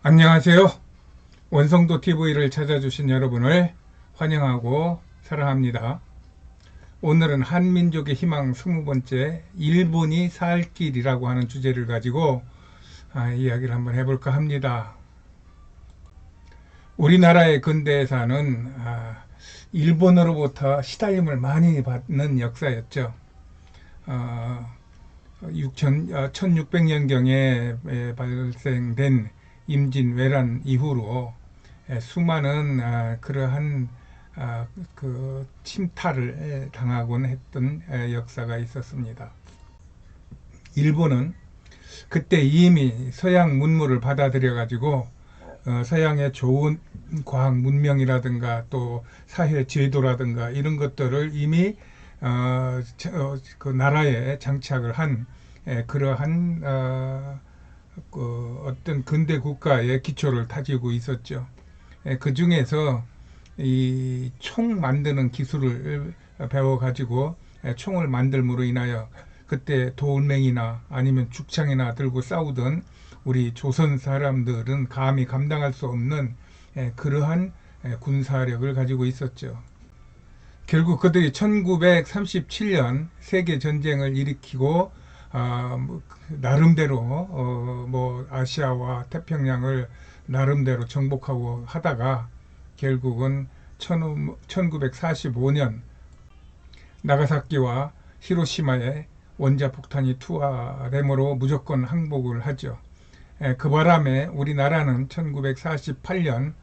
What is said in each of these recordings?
안녕하세요. 원성도 TV를 찾아주신 여러분을 환영하고 사랑합니다. 오늘은 한민족의 희망 20번째 일본이 살 길이라고 하는 주제를 가지고 이야기를 한번 해볼까 합니다. 우리나라의 근대사는 일본으로부터 시달림을 많이 받는 역사였죠. 어, 1600년경에 발생된 임진왜란 이후로 수많은 그러한 그 침탈을 당하곤 했던 역사가 있었습니다. 일본은 그때 이미 서양 문물을 받아들여 가지고 서양의 좋은 과학 문명이라든가 또 사회 제도라든가 이런 것들을 이미 그 나라에 장착을 한 그러한 그 어떤 근대 국가의 기초를 다지고 있었죠. 그 중에서 이 총 만드는 기술을 배워가지고 총을 만들므로 인하여 그때 돌멩이나 아니면 죽창이나 들고 싸우던 우리 조선 사람들은 감히 감당할 수 없는 그러한 군사력을 가지고 있었죠. 결국 그들이 1937년 세계 전쟁을 일으키고 나름대로 뭐 아시아와 태평양을 나름대로 정복하고 하다가 결국은 1945년 나가사키와 히로시마에 원자폭탄이 투하됨으로 무조건 항복을 하죠. 그 바람에 우리나라는 1948년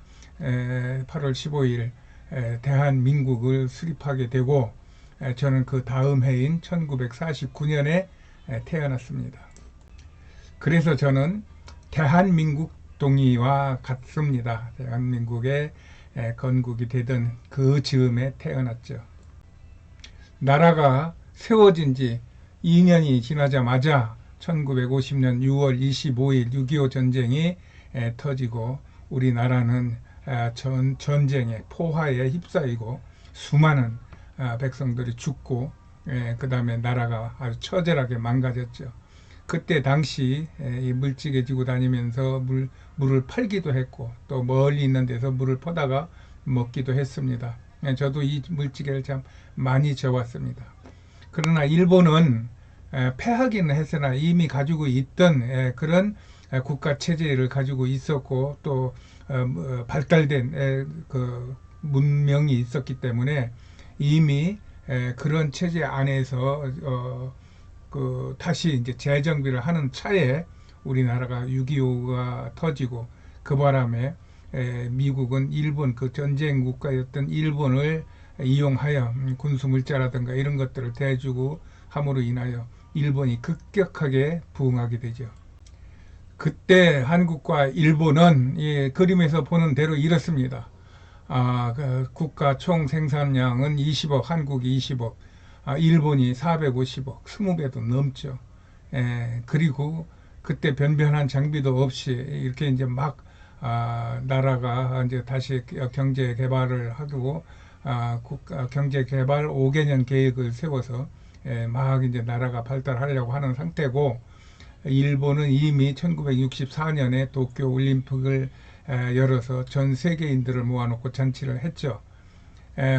8월 15일 대한민국을 수립하게 되고 저는 그 다음 해인 1949년에 태어났습니다. 그래서 저는 대한민국 동의와 같습니다. 대한민국의 건국이 되던 그 즈음에 태어났죠. 나라가 세워진 지 2년이 지나자마자 1950년 6월 25일 6.25 전쟁이 터지고 우리나라는 전쟁에 포화에 휩싸이고 수많은 백성들이 죽고 그 다음에 나라가 아주 처절하게 망가졌죠. 그때 당시 이 물찌개 지고 다니면서 물을 팔기도 했고 또 멀리 있는 데서 물을 퍼다가 먹기도 했습니다. 저도 이 물찌개를 참 많이 져왔습니다. 그러나 일본은 패하기는 했으나 이미 가지고 있던 그런 국가 체제를 가지고 있었고 또 발달된 그 문명이 있었기 때문에 이미 그런 체제 안에서 그 다시 이제 재정비를 하는 차에 우리나라가 6.25가 터지고 그 바람에 미국은 일본 그 전쟁 국가였던 일본을 이용하여 군수 물자라든가 이런 것들을 대주고 함으로 인하여 일본이 급격하게 부흥하게 되죠. 그때 한국과 일본은 이 그림에서 보는 대로 이렇습니다. 그 국가 총 생산량은 20억, 한국이 20억, 일본이 450억, 20배도 넘죠. 그리고 그때 변변한 장비도 없이 이렇게 이제 막 나라가 이제 다시 경제 개발을 하고 국가 경제 개발 5개년 계획을 세워서 막 이제 나라가 발달하려고 하는 상태고 일본은 이미 1964년에 도쿄 올림픽을 열어서 전 세계인들을 모아놓고 잔치를 했죠.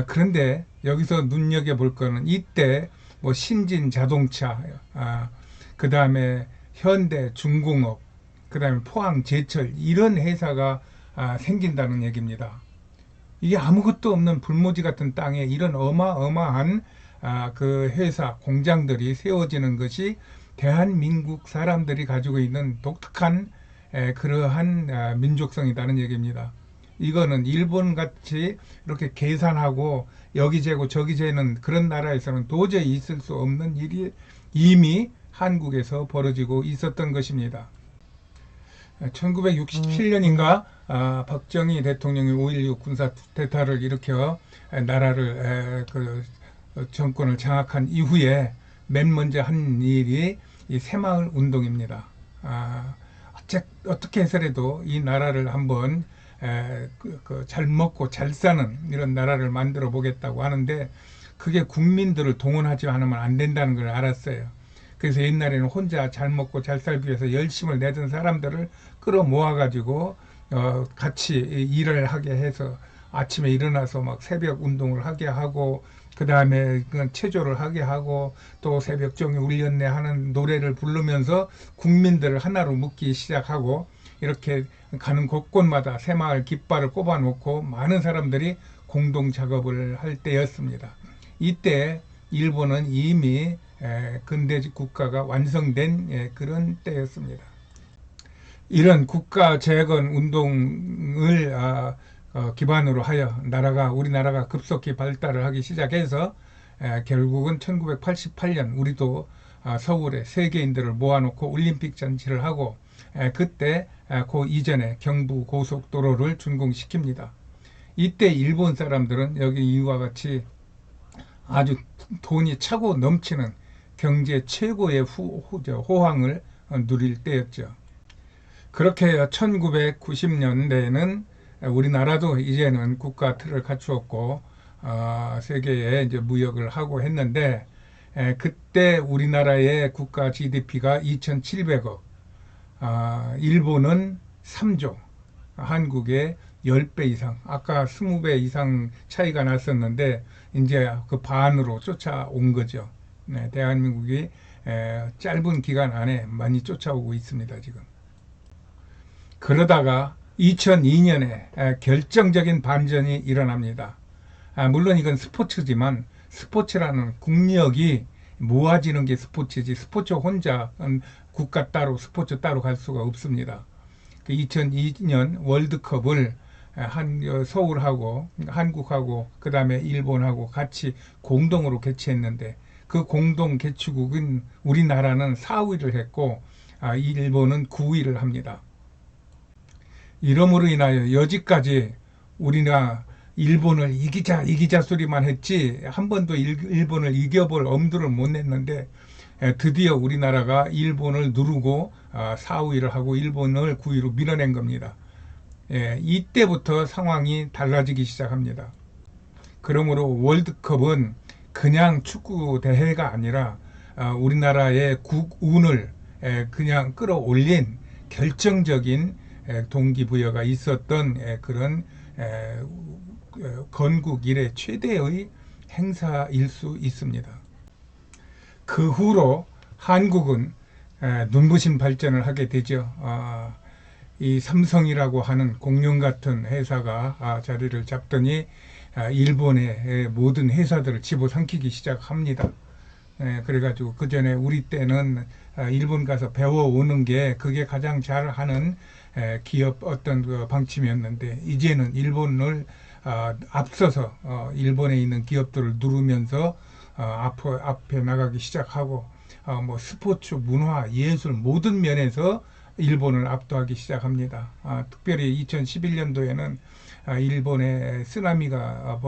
그런데 여기서 눈여겨볼 거는 이때 뭐 신진 자동차, 그 다음에 현대 중공업, 그 다음에 포항 제철 이런 회사가 생긴다는 얘기입니다. 이게 아무것도 없는 불모지 같은 땅에 이런 어마어마한 그 회사, 공장들이 세워지는 것이 대한민국 사람들이 가지고 있는 독특한 그러한 민족성이라는 얘기입니다. 이거는 일본 같이 이렇게 계산하고 여기 재고 저기 재는 그런 나라에서는 도저히 있을 수 없는 일이 이미 한국에서 벌어지고 있었던 것입니다. 1967년인가 박정희 대통령이 5.16 군사 대타를 일으켜 나라를 그 정권을 장악한 이후에 맨 먼저 한 일이 이 새마을 운동입니다. 어떻게 해서라도 이 나라를 한번 잘 먹고 잘 사는 이런 나라를 만들어 보겠다고 하는데 그게 국민들을 동원하지 않으면 안 된다는 걸 알았어요. 그래서 옛날에는 혼자 잘 먹고 잘 살기 위해서 열심을 내던 사람들을 끌어모아 가지고 같이 일을 하게 해서 아침에 일어나서 막 새벽 운동을 하게 하고, 그 다음에 체조를 하게 하고, 또 새벽종이 울렸네 하는 노래를 부르면서 국민들을 하나로 묶기 시작하고, 이렇게 가는 곳곳마다 새마을 깃발을 꼽아놓고 많은 사람들이 공동 작업을 할 때였습니다. 이때 일본은 이미 근대 국가가 완성된 그런 때였습니다. 이런 국가 재건 운동을 기반으로 하여 우리나라가 급속히 발달을 하기 시작해서 결국은 1988년 우리도 서울에 세계인들을 모아놓고 올림픽 잔치를 하고, 그때 그 이전에 경부 고속도로를 준공시킵니다. 이때 일본 사람들은 여기 이와 같이 아주 돈이 차고 넘치는 경제 최고의 호황을 누릴 때였죠. 그렇게 1990년대에는 우리나라도 이제는 국가 틀을 갖추었고 세계에 이제 무역을 하고 했는데, 그때 우리나라의 국가 GDP가 2,700억, 일본은 3조, 한국의 10배 이상, 아까 20배 이상 차이가 났었는데 이제 그 반으로 쫓아온 거죠. 네, 대한민국이 짧은 기간 안에 많이 쫓아오고 있습니다, 지금. 그러다가 2002년에 결정적인 반전이 일어납니다. 물론 이건 스포츠지만 스포츠라는 국력이 모아지는 게 스포츠지, 스포츠 혼자 국가 따로 스포츠 따로 갈 수가 없습니다. 2002년 월드컵을 서울하고 한국하고 그 다음에 일본하고 같이 공동으로 개최했는데, 그 공동 개최국은 우리나라는 4위를 했고 일본은 9위를 합니다. 이러므로 인하여 여지까지 우리가 일본을 이기자 소리만 했지 한 번도 일본을 이겨볼 엄두를 못 냈는데, 드디어 우리나라가 일본을 누르고 4위를 하고 일본을 9위로 밀어낸 겁니다. 이때부터 상황이 달라지기 시작합니다. 그러므로 월드컵은 그냥 축구 대회가 아니라 우리나라의 국운을 그냥 끌어올린 결정적인 동기부여가 있었던 그런 건국 이래 최대의 행사일 수 있습니다. 그 후로 한국은 눈부신 발전을 하게 되죠. 이 삼성이라고 하는 공룡 같은 회사가 자리를 잡더니 일본의 모든 회사들을 집어삼키기 시작합니다. 그래가지고 그 전에 우리 때는 일본 가서 배워오는 게 그게 가장 잘하는 기업 어떤 그 방침이었는데, 이제는 일본을 앞서서 일본에 있는 기업들을 누르면서 앞에 나가기 시작하고, 뭐 스포츠, 문화, 예술 모든 면에서 일본을 압도하기 시작합니다. 특별히 2011년도에는 일본에 쓰나미가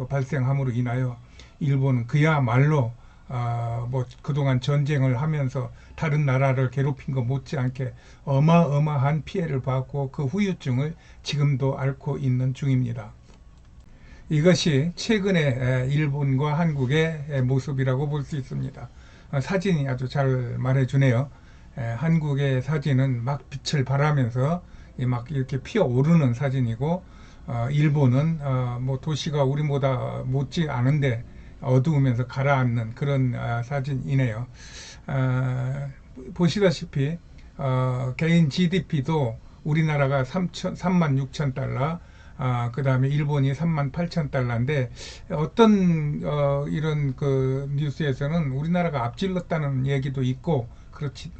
발생함으로 인하여 일본은 그야말로 뭐 그동안 전쟁을 하면서 다른 나라를 괴롭힌 것 못지않게 어마어마한 피해를 받고 그 후유증을 지금도 앓고 있는 중입니다. 이것이 최근의 일본과 한국의 모습이라고 볼 수 있습니다. 사진이 아주 잘 말해주네요. 한국의 사진은 막 빛을 발하면서 막 이렇게 피어오르는 사진이고, 일본은 뭐 도시가 우리보다 못지 않은데 어두우면서 가라앉는 그런 사진이네요. 보시다시피 개인 GDP도 우리나라가 36,000달러, 그 다음에 일본이 38,000달러인데 어떤 이런 그 뉴스에서는 우리나라가 앞질렀다는 얘기도 있고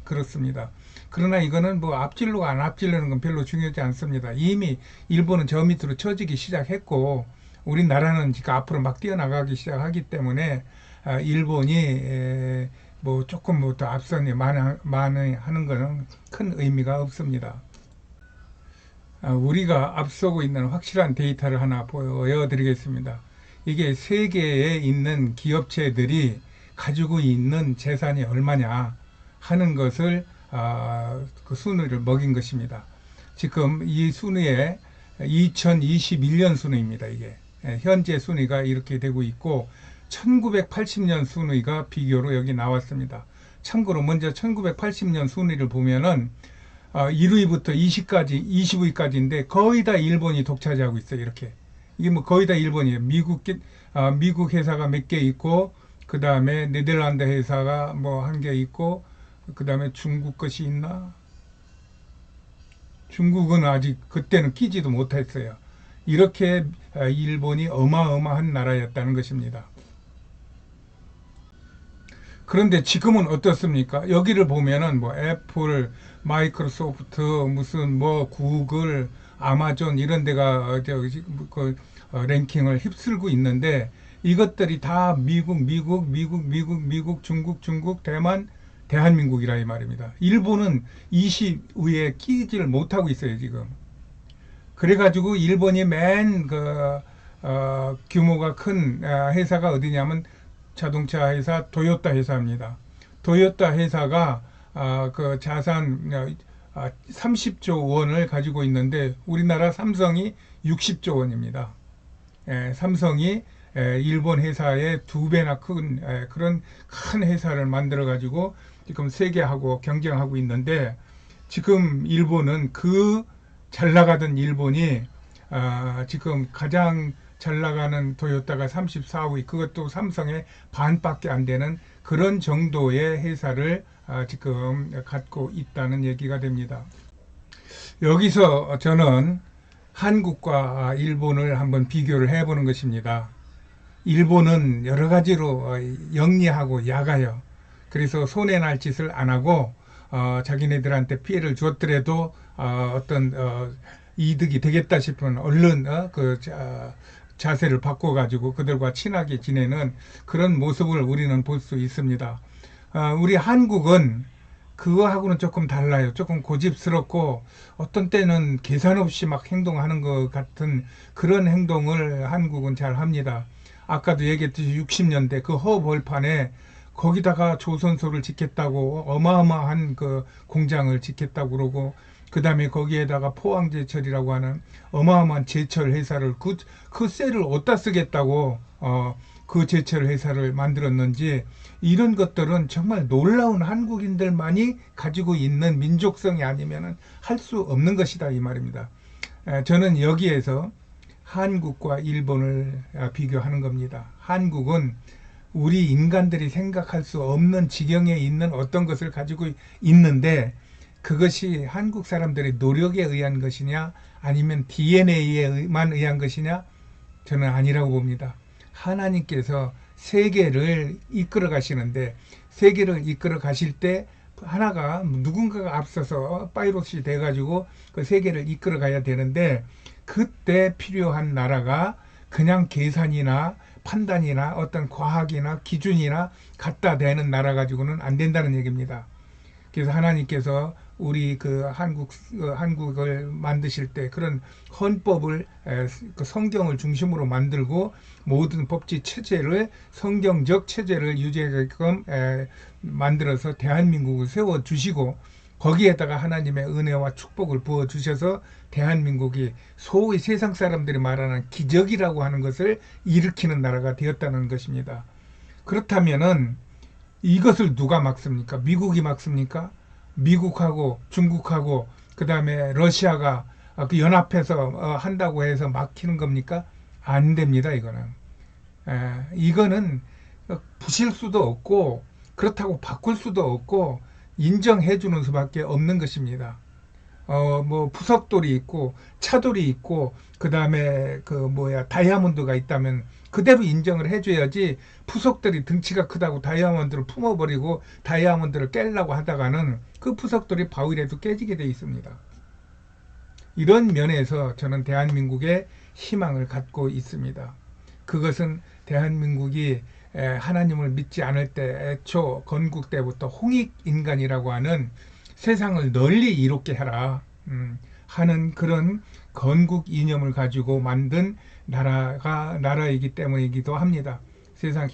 그렇습니다. 그러나 이거는 뭐 앞질르고 안 앞질르는 건 별로 중요하지 않습니다. 이미 일본은 저 밑으로 처지기 시작했고 우리나라는 지금 앞으로 막 뛰어나가기 시작하기 때문에 일본이 뭐 조금 뭐 더 앞서니 많이 하는 것은 큰 의미가 없습니다. 우리가 앞서고 있는 확실한 데이터를 하나 보여드리겠습니다. 이게 세계에 있는 기업체들이 가지고 있는 재산이 얼마냐 하는 것을 그 순위를 먹인 것입니다. 지금 이 순위에 2021년 순위입니다. 이게 현재 순위가 이렇게 되고 있고 1980년 순위가 비교로 여기 나왔습니다. 참고로 먼저 1980년 순위를 보면은 1위부터 20위까지인데 거의 다 일본이 독차지하고 있어요. 이렇게. 이게 뭐 거의 다 일본이에요. 미국 회사가 몇 개 있고, 그 다음에 네덜란드 회사가 뭐 한 개 있고, 그 다음에 중국 것이 있나? 중국은 아직 그때는 끼지도 못했어요. 이렇게 일본이 어마어마한 나라였다는 것입니다. 그런데 지금은 어떻습니까? 여기를 보면은 뭐 애플, 마이크로소프트, 무슨 뭐 구글, 아마존 이런 데가 랭킹을 휩쓸고 있는데 이것들이 다 미국, 중국, 대만, 대한민국이라 이 말입니다. 일본은 20위에 끼지를 못하고 있어요, 지금. 그래가지고 일본이 규모가 큰 회사가 어디냐면 자동차 회사 도요타 회사입니다. 도요타 회사가 그 자산 30조 원을 가지고 있는데 우리나라 삼성이 60조 원입니다. 삼성이 일본 회사의 2배나 큰 그런 큰 회사를 만들어 가지고 지금 세계하고 경쟁하고 있는데 지금 일본은 그 잘 나가던 일본이 지금 가장 잘 나가는 도요타가 34위, 그것도 삼성의 반밖에 안 되는 그런 정도의 회사를 지금 갖고 있다는 얘기가 됩니다. 여기서 저는 한국과 일본을 한번 비교를 해보는 것입니다. 일본은 여러 가지로 영리하고 야가요. 그래서 손해날 짓을 안 하고 자기네들한테 피해를 줬더라도 어떤 이득이 되겠다 싶으면 얼른 자세를 바꿔가지고 그들과 친하게 지내는 그런 모습을 우리는 볼 수 있습니다. 우리 한국은 그거하고는 조금 달라요. 조금 고집스럽고 어떤 때는 계산 없이 막 행동하는 것 같은 그런 행동을 한국은 잘 합니다. 아까도 얘기했듯이 60년대 그 허벌판에 거기다가 조선소를 짓겠다고 어마어마한 그 공장을 짓겠다고 그러고 그 다음에 거기에다가 포항제철이라고 하는 어마어마한 제철 회사를 그 쇠를 어디다 쓰겠다고 그 제철 회사를 만들었는지 이런 것들은 정말 놀라운 한국인들만이 가지고 있는 민족성이 아니면 할 수 없는 것이다 이 말입니다. 저는 여기에서 한국과 일본을 비교하는 겁니다. 한국은 우리 인간들이 생각할 수 없는 지경에 있는 어떤 것을 가지고 있는데 그것이 한국 사람들의 노력에 의한 것이냐 아니면 DNA에만 의한 것이냐 저는 아니라고 봅니다. 하나님께서 세계를 이끌어 가시는데 세계를 이끌어 가실 때 하나가 누군가가 앞서서 파이롯이 돼가지고 그 세계를 이끌어 가야 되는데 그때 필요한 나라가 그냥 계산이나 판단이나 어떤 과학이나 기준이나 갖다 대는 나라 가지고는 안 된다는 얘기입니다. 그래서 하나님께서 우리 한국을 만드실 때 그런 헌법을 그 성경을 중심으로 만들고 모든 법치 체제를 성경적 체제를 유지하게끔 만들어서 대한민국을 세워 주시고 거기에다가 하나님의 은혜와 축복을 부어 주셔서 대한민국이 소위 세상 사람들이 말하는 기적이라고 하는 것을 일으키는 나라가 되었다는 것입니다. 그렇다면은 이것을 누가 막습니까? 미국이 막습니까? 미국하고 중국하고 그 다음에 러시아가 그 연합해서 한다고 해서 막히는 겁니까? 안 됩니다. 이거는 부실 수도 없고 그렇다고 바꿀 수도 없고 인정해 주는 수밖에 없는 것입니다. 뭐 부석돌이 있고 차돌이 있고 그 다음에 다이아몬드가 있다면 그대로 인정을 해줘야지 푸석들이 등치가 크다고 다이아몬드를 품어버리고 다이아몬드를 깨려고 하다가는 그 푸석돌이 바위라도 깨지게 돼 있습니다. 이런 면에서 저는 대한민국에 희망을 갖고 있습니다. 그것은 대한민국이 하나님을 믿지 않을 때 애초 건국 때부터 홍익인간이라고 하는 세상을 널리 이롭게 해라 하는 그런 건국 이념을 가지고 만든 나라이기 때문이기도 합니다. 세상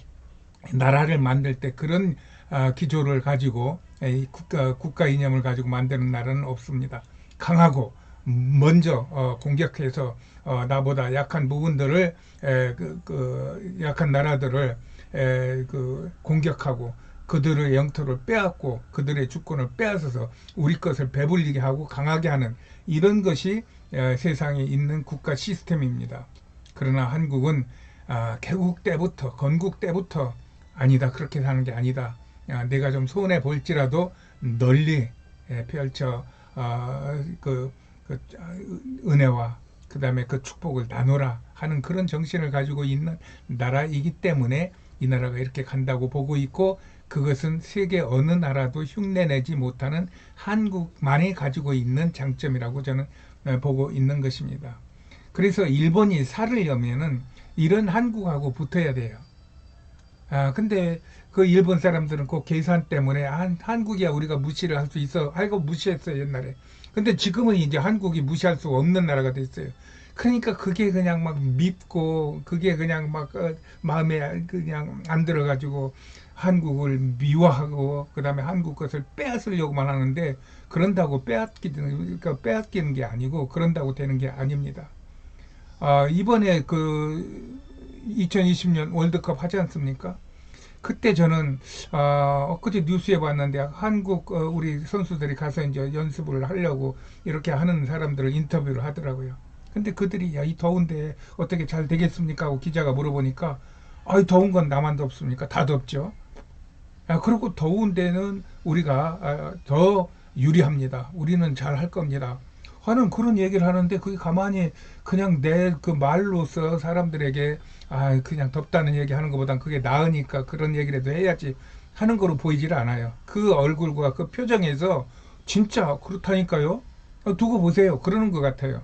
나라를 만들 때 그런 기조를 가지고 국가 이념을 가지고 만드는 나라는 없습니다. 강하고 먼저 공격해서 나보다 약한 부분들을 약한 나라들을 공격하고 그들의 영토를 빼앗고 그들의 주권을 빼앗아서 우리 것을 배불리게 하고 강하게 하는 이런 것이 세상에 있는 국가 시스템입니다. 그러나 한국은 개국 때부터 건국 때부터 아니다, 그렇게 사는 게 아니다. 내가 좀 손해 볼지라도 널리 펼쳐 은혜와 그 다음에 그 축복을 나누라 하는 그런 정신을 가지고 있는 나라이기 때문에 이 나라가 이렇게 간다고 보고 있고, 그것은 세계 어느 나라도 흉내내지 못하는 한국만이 가지고 있는 장점이라고 저는 보고 있는 것입니다. 그래서 일본이 살으려면은 이런 한국하고 붙어야 돼요. 근데 그 일본 사람들은 그 계산 때문에 한국이야 우리가 무시를 할 수 있어 하고 무시했어요, 옛날에. 근데 지금은 이제 한국이 무시할 수 없는 나라가 됐어요. 그러니까 그게 그냥 막 밉고 그게 그냥 막 마음에 그냥 안 들어가지고 한국을 미워하고 그다음에 한국 것을 빼앗으려고만 하는데, 그런다고 빼앗기는 게 아니고 그런다고 되는 게 아닙니다. 이번에 그 2020년 월드컵 하지 않습니까? 그때 저는 엊그제 뉴스에 봤는데 한국 우리 선수들이 가서 이제 연습을 하려고 이렇게 하는 사람들을 인터뷰를 하더라고요. 근데 그들이 야, 이 더운데 어떻게 잘 되겠습니까? 하고 기자가 물어보니까 이 더운 건 나만 덥습니까? 다 덥죠. 그리고 더운 데는 우리가 더 유리합니다. 우리는 잘 할 겁니다. 하는 그런 얘기를 하는데, 그게 가만히 그냥 내 그 말로써 사람들에게 그냥 덥다는 얘기 하는 것보단 그게 나으니까 그런 얘기라도 해야지 하는 거로 보이질 않아요. 그 얼굴과 그 표정에서 진짜 그렇다니까요. 두고 보세요. 그러는 것 같아요.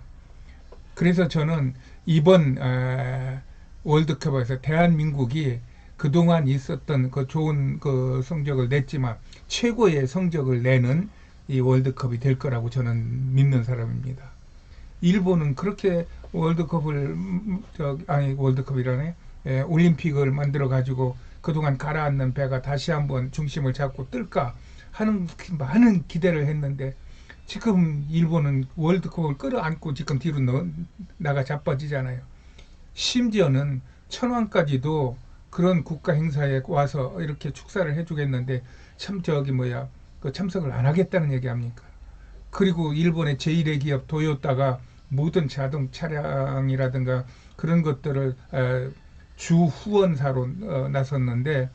그래서 저는 이번 월드컵에서 대한민국이 그동안 있었던 그 좋은 그 성적을 냈지만 최고의 성적을 내는 이 월드컵이 될 거라고 저는 믿는 사람입니다. 일본은 그렇게 월드컵을 월드컵이라네, 올림픽을 만들어 가지고 그동안 가라앉는 배가 다시 한번 중심을 잡고 뜰까 하는 많은 기대를 했는데, 지금 일본은 월드컵을 끌어안고 지금 뒤로 나가 자빠지잖아요. 심지어는 천황까지도 그런 국가 행사에 와서 이렇게 축사를 해주겠는데 참 그 참석을 안 하겠다는 얘기 아닙니까? 그리고 일본의 제1의 기업 도요타가 모든 자동 차량이라든가 그런 것들을 주 후원사로 나섰는데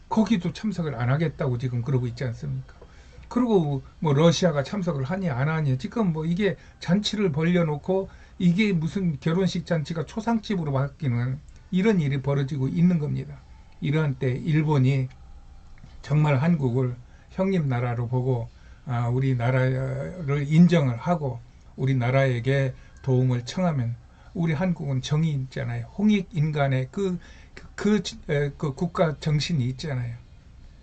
거기도 참석을 안 하겠다고 지금 그러고 있지 않습니까? 그리고 뭐 러시아가 참석을 하니 안 하니 지금 뭐 이게 잔치를 벌려놓고 이게 무슨 결혼식 잔치가 초상집으로 바뀌는 이런 일이 벌어지고 있는 겁니다. 이러한 때 일본이 정말 한국을 형님 나라로 보고 우리나라를 인정을 하고 우리나라에게 도움을 청하면, 우리 한국은 정이 있잖아요. 홍익인간의 그 국가 정신이 있잖아요.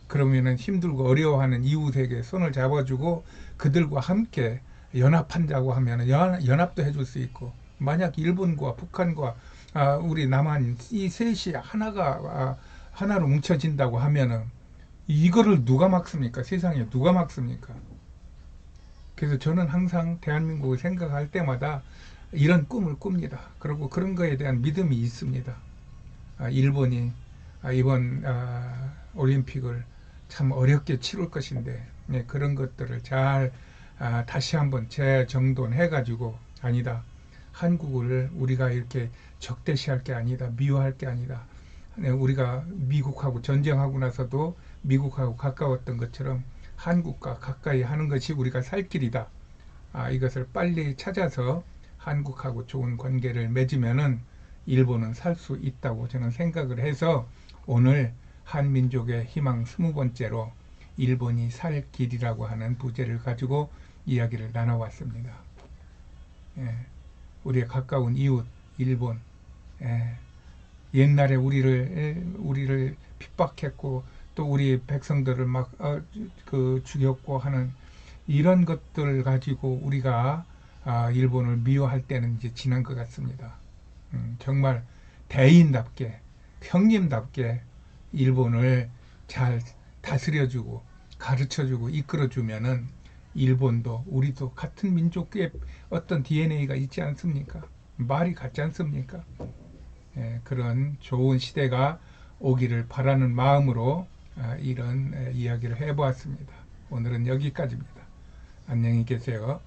그러면은 힘들고 어려워하는 이웃에게 손을 잡아주고 그들과 함께 연합한다고 하면은 연합도 해줄 수 있고, 만약 일본과 북한과 우리 남한 이 셋이 하나로 뭉쳐진다고 하면은 이거를 누가 막습니까? 세상에 누가 막습니까? 그래서 저는 항상 대한민국을 생각할 때마다 이런 꿈을 꿉니다. 그리고 그런 거에 대한 믿음이 있습니다. 일본이 이번 올림픽을 참 어렵게 치룰 것인데, 그런 것들을 잘 다시 한번 재정돈해 가지고, 아니다, 한국을 우리가 이렇게 적대시할 게 아니다, 미워할 게 아니다, 우리가 미국하고 전쟁하고 나서도 미국하고 가까웠던 것처럼 한국과 가까이 하는 것이 우리가 살 길이다. 이것을 빨리 찾아서 한국하고 좋은 관계를 맺으면은 일본은 살 수 있다고 저는 생각을 해서 오늘 한민족의 희망 20번째로 일본이 살 길이라고 하는 부제를 가지고 이야기를 나눠왔습니다. 우리의 가까운 이웃 일본, 옛날에 우리를 핍박했고 또 우리 백성들을 막 죽였고 하는 이런 것들 가지고 우리가 일본을 미워할 때는 이제 지난 것 같습니다. 정말 대인답게 형님답게 일본을 잘 다스려주고 가르쳐주고 이끌어주면은 일본도 우리도 같은 민족의 어떤 DNA가 있지 않습니까? 말이 같지 않습니까? 그런 좋은 시대가 오기를 바라는 마음으로 이런 이야기를 해보았습니다. 오늘은 여기까지입니다. 안녕히 계세요.